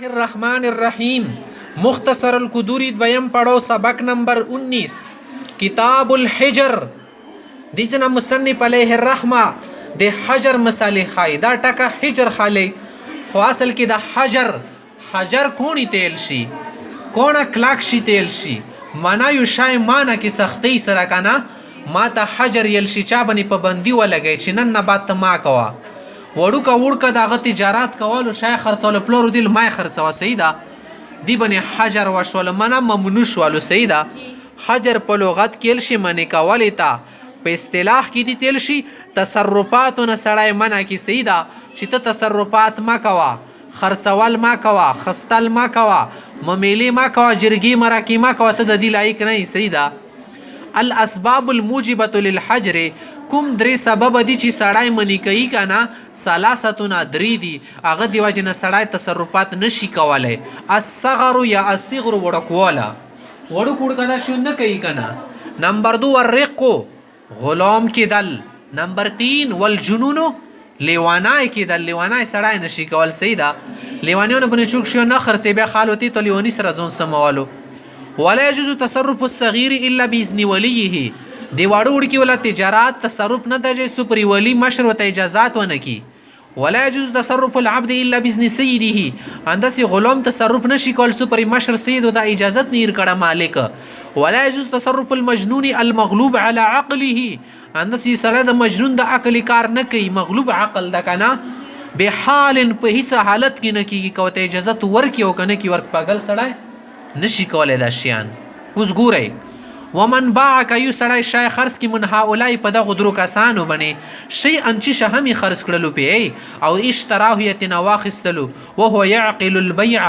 الرحمن الرحیم مختصر القدوری دویم پڑھو سبق نمبر 19 کتاب الحجر دیجنا مصنف علیہ الرحمہ د حجر مساله خای دا ټکه حجر خالی خو اصل کې د حجر کونی تیل شي کونه کلاک شي تیل شي معنا یو شای معنا کې سختی سره کنه ما ته حجر یل شي چا باندې پابندي ولګی چې نن نه بات ما کوا وړوکه دغه تجارت کولو شای خرڅول پلورو دل ما خرڅوا سیدا دی باندې حجر وشول منه ممنوع شولو سیدا حجر په لغت کې شي منی کول تا په اصطلاح کې دي تل شي تصرفاتونه سړی منع کی سیدا چې ته تصرفات ما کوا خرڅول ما کوا خستل ما کوا ممیلی ما کوا جرګي مراکی ما کوا ته د دې لایق نه سیدا الاسباب الموجبه للحجر کوم درې سبب دي چې سړی منی کوي کنه ثلاثتون درې دي هغه دی وجنه سړی تصرفات نشي کولای الصغر یا الصغر وړو کدا شو نه کوي کنه نمبر 2 الرق غلام کېدل نمبر 3 والجنون لیوانای کېدل لیوانای سړی نشي کول سیدا لیوانیونه باندې چوک شو نه خرڅې بیا خالوتی ته لیوانی سره ځون سموالو ولا يجوز تصرف الصغير الا باذن وليه دی واړو وړ کې ولا تجارت تصرف نه دی سپری ولی مشروط اجازات ونه کی ولا يجوز تصرف العبد الا باذن سيده اندسي غلام تصرف نشي کول سپری مشر سید د اجازت نیر کړه مالک ولا يجوز تصرف المجنون المغلوب على عقله اندسي سره د مجنون د عقل کار نه کوي مغلوب عقل د کنه به حال په هیڅ حالت کې نه کیږي کوته اجازت ورکی او کنه کی ورک پاگل سړی نشي کولای دا شیان اوس ګورئ ومن باع کایو سړی شای خرڅ کی من هؤلاء په دغه درو کسانو باندې شی انچ شهمي خرڅ کړلو په او اشتراه یتنا واخستلو وهو يعقل البيع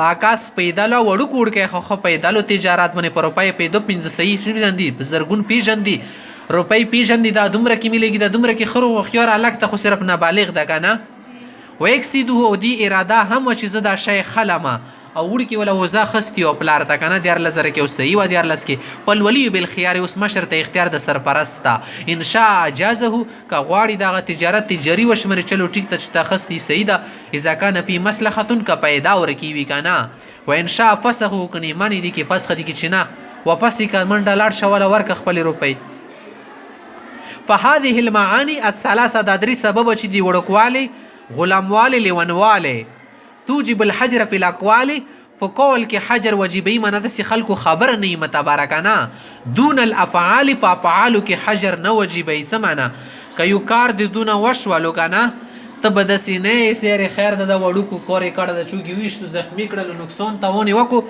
اکاس پیداله وړو کوړ کې خو پیدالو تجارت باندې پر روپای پیدو 15 صحیح پیژندي زرګون پیژندي روپای پیژندي دا دومره کې ملګي دا دومره کې خرو خيار الګ ته خو صرف نابالغ ده کنه ويكسده او دی اراده هم چې زدا شی خلمه او وړ کې ولا وزا خستی او پلار تا کنه دیار لزر کې او صحیح و دیار لس کې پل ولی بالخيار اوس مشر ته اختیار د سرپرستا ان شاء اجازه ک غواړي دغه تجارت تجاری وشمر چلو ټیک ته خستی سیدا اذا کان فی مصلحه ک پیدا ورکی وی کنه و ان شاء فسخ کني معنی دي کې فسخ دي کې چنه واپس ک منډه لاړ شواله ورک خپل روپی فهذه المعاني الثلاثه د درې سبب چې دی وړکواله غلامواله لیونواله توجب الحجر في الاقوال فقول کې حجر واجبي منه د خلکو خبر نه متبارکانا دون الافعال فافعال کې حجر نه واجبي سمانا کيو کار د دون وشولو کنه تب د سینې سیر خیر د وړو کو کورې کړه د چوغي ویشتو زخمی کړل نقصان تاونی وکو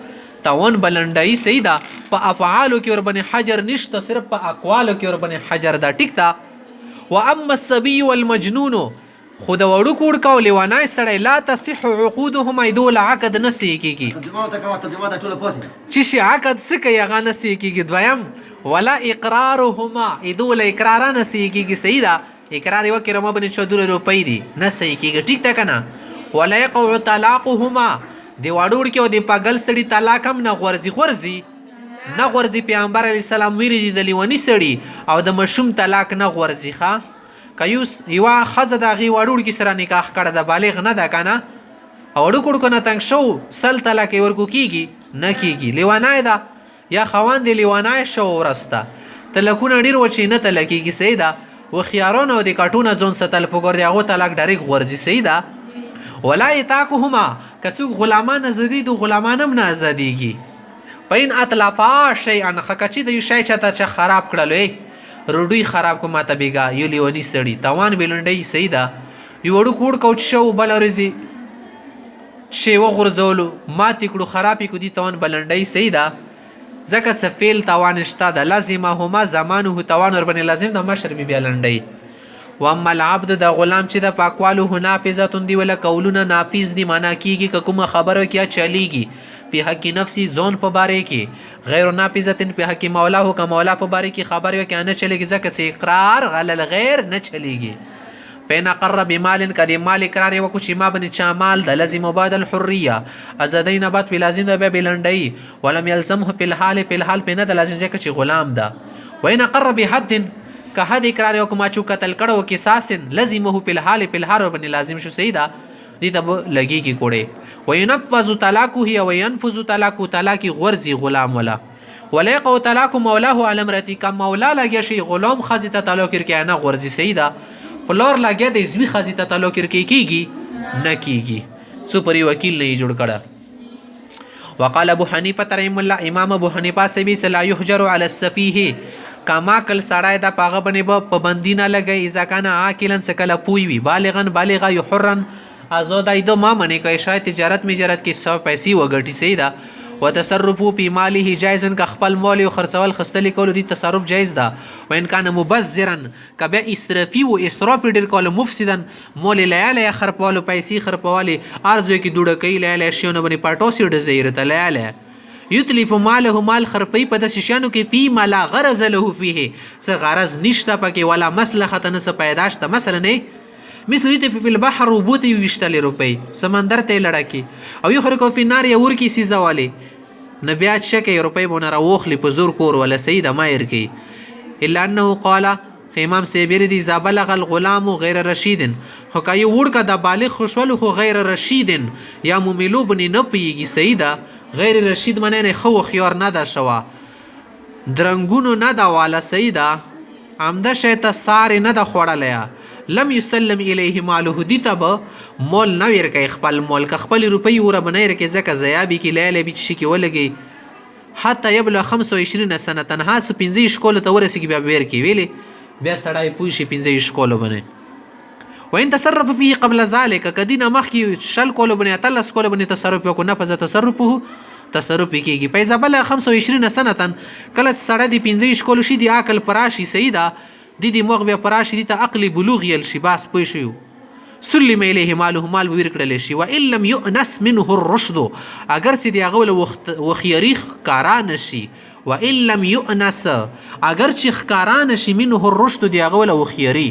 تاون بلندای سیدا په افعال کې ور باندې حجر نشته صرف په اقوال کې ور باندې حجر دا ټیک تا واما الصبي والمجنون خود وړو کوړ کو لیوانای سړی لا تصح عقودهم ایدول عقد نسی کیږي چې شي عقد سکه یغه نسی کیږي دویم ولا اقرارهما ایدول اقرار نسی کیږي سیدا اقرار یو کړه مبني 14 روپۍ دي نسی کیږي ټیک تا کنه ولا يقع طلاقهما دی وړو کې دی پاگل سړی طلاق هم نه غورځي پیغمبر علی السلام ویری دی د لیونی سړی او د مشوم طلاق نه غورځي ښا کایوس یوا خزه د غي وړوړ کی سره نکاح کړه د بالغ نه ده کنه وړو کړه کنه تنگ شو سل طلاق ورکو کیږي نه کیږي لیوانای دا یا خوان دی لیوانای شو ورسته تلکونه ډیر وچی نه تلکیږي سیدا و خيارون او د کټونه ځون ستل پګور دی هغه طلاق ډایرک ورځي سیدا ولا یتاکهما کڅو غلامان زدید غلامانم نه ازادیږي پاین اطلافا شیئا خکچی د شی چته خراب کړلې روډوی خراب کو ماته بیگا یو لیونی سړی توان بلندای سیدا یو وړو کوډ کوچ شو بل ورزي شی وغورځولو ماته کړو خرابې کو دي توان بلندای سیدا زکه څه فعل توان شته د لازمه هما زمانه توان ور باندې لازم د مشر بی بلندای و اما العبد د غلام چې د پاکوالو نافذه دی ولا قولونه نافذ دی معنا کیږي کومه خبره کیا چلیږي په حق نفسي زون په باره کې غیر نافذه په حق مولا هو کا مولا په باره کې خبر یو کنه چلیږي ځکه چې اقرار غل غیر نه چلیږي فین قرب بمال کدی مال اقرار یو کو چې ما بن چا مال د لازم بعد الحريه ازدین بعد په لازم د به لندای ولم يلزمه په الحال په نه د لازم ځکه چې غلام ده وین قرب بحد که حد اقرار یو کو ما چو قتل کړه قصاص لازمه په الحال بن لازم شو سیدا دې ته لګي کی کوړې وینفذ طلاقه او ینفذ طلاقه طلاق غورځي غلام ولا ولا يقع طلاق مولاه على امرأته که مولا لګیا شي غلام ښځې ته طلاق ورکړي نه غورځي صحیح ده پلار لګیا د زوی ښځې ته طلاق ورکړي کیږي نه کیږي څو پرې وکیل نه یې جوړ کړه وقال ابو حنیفه رحم الله امام ابو حنیفه سبی لا يحجر على السفيه کما کل سړی د پاغه باندې به پابندي نه لګي اذا کان عاقلا سکله پوي وي بالغا يحرن آزادای د ما منې کوي شاید تجارت میجارت کې سو پیسې وګټي صحیح ده وتصرفو په ماله جایز کا خپل مال او خرڅول خستلې کول دي تصرف جایز ده وان کان مبذرا کبه اسرافي او اسراف ډیر کول مفسدن مال لاله خرپوالو پیسې خرپوالي ارزو کې دوړه کوي لاله شیونه باندې پټوسی ډزیر ته لاله یتلف ماله مال خرپی په د شیشانو کې فی ما لا غرض له فيه څه غرض نشته پکې ولا مصلحت نه څه پیداشته مثلا نه مثل یتلف فی البحر وبوت یشتل روپی سمندر ته لړکی او یخرکو فی النار یور کی سیزوالی نبی اچکه روپی بونه راوخلی په زور کور ولا سید مایر کی الا انه قال امام سیبری دی زابلغ الغلام غیر رشید خو کای وړکا د بالغ خوشول خو غیر رشید یا مملو بنی نه پیږي سیدا غیر رشید منه نه خو خيار نه ده شوا درنګونو نه دا والا سیدا عمده شیطه سار نه ده خوړلیا لم يسلم الیه ماله دیتب مول نه ور کوي خپل مول ک خپل روپی ور بنیر کې ځکه زیابی کې لیله بي شي کې ولګي حتی یبلغ 25 سنه تنها 15 شکول ته ورسیږي بیا ور کې ویلي بیا سړی پوي شي 15 شکول باندې وان تصرف فيه قبل ذلك کدینه مخکې شل کول باندې اتلس کول باندې تصرف وکړو نه پزه تصرف کیږي پیسې بل 25 سنه کله سړی دی 15 شکول شي دی عقل پراشي سیدا دی مغ بیا پراشي دی ته عقل بلوغ یل شي باس پوي شي سلم الیه ماله مال ور کړل شي و ان لم يؤنس منه الرشد اگر چې دی هغه وخيريخ کاران شي و ان لم يؤنس اگر چې خکاران شي منه الرشد دی هغه وخيري